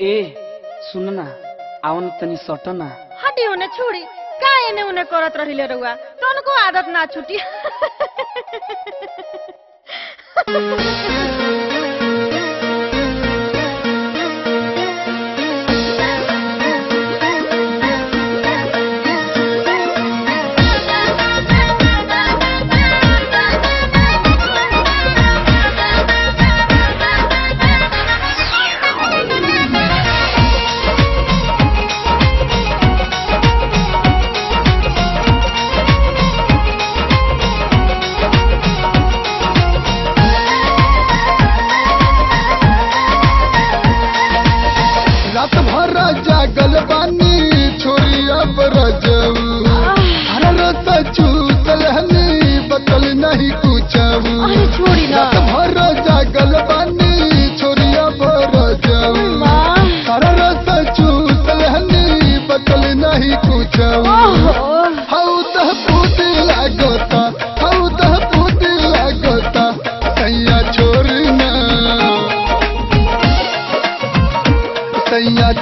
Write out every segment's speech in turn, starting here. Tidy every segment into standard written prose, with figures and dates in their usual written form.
ए सुन ना आवन तनी सट ना हटी होने छोड़ी का एने उने करत रहिले रउआ तनको आदत ना छुटी।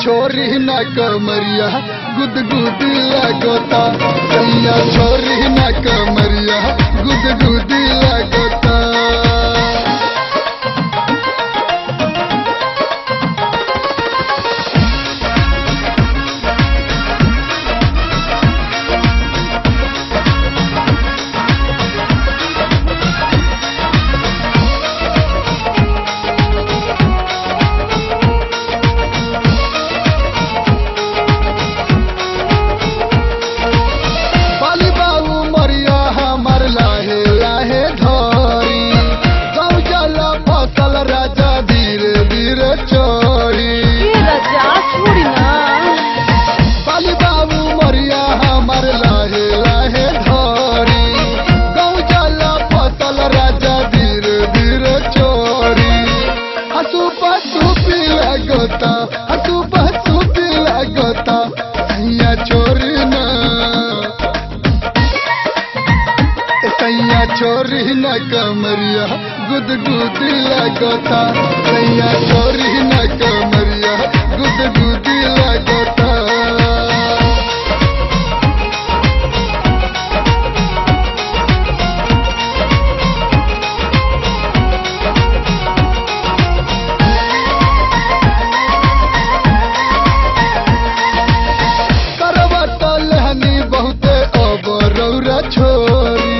छोरी न कमरिया गुदगुदी लगोता सैया छोरी न कमरिया गुदगुदी लगोता। छोरी न कमरिया गुदगुदी लगोता सैया छोरी न कमरिया गुदगुदी लगोता। करवत लहनी बहुते अब रौरा छोरी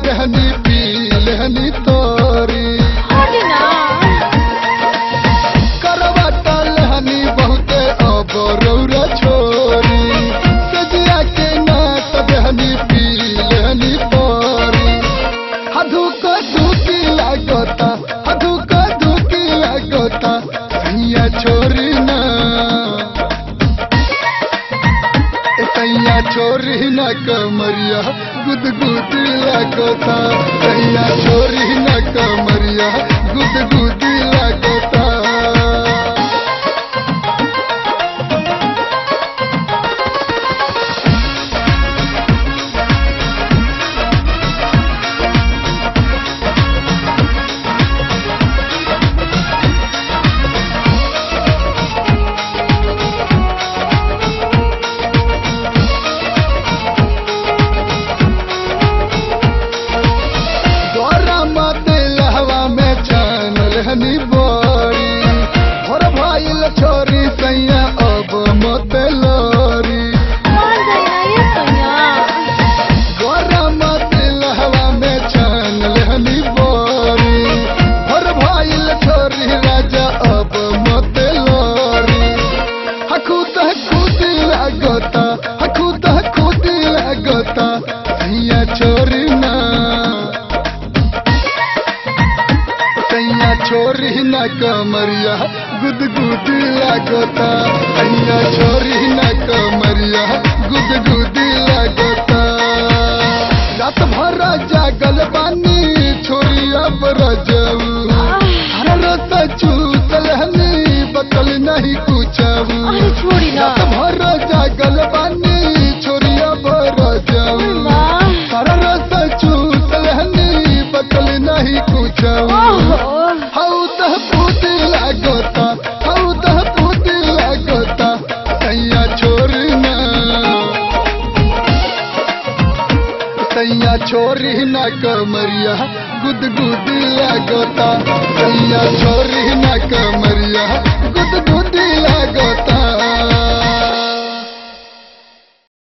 दहनी पी लहनी तोरी करवाता लहनी बहुते अब रौरा छोरी सजिया के नात दहनी पी लहनी तोरी हधु को धुकी लगोता हधु को धुकी लगोता सैया छोरी ना सैया छोरी न कमरिया गुदगुदी लगोता सैया छोरी न कमरिया गुदगुदी लगोता। छोरी सैया अब मत लोरी गोरा मत लहवा में छान लहनी बोरी और भाईल छोरी राजा अब मत लोरी हखुदी लगोता हखुदी लगोता सैया छोरी ना सैया छोरी न कमरिया गुदगुदी लगोता सैया छोरी न कमरिया गुदगुदी लगोता। रात भर जागल बानी छोरी अब रजऊ रत चूस लहनी बतल नहीं कुछ रात भर जागल बानी छोरी अब रजऊ रत चूस लहनी बतल नहीं कुछ हऊ तो पूती लगोता छोरी ना कमरिया गुद गुद लगता सैया छोरी ना कमरिया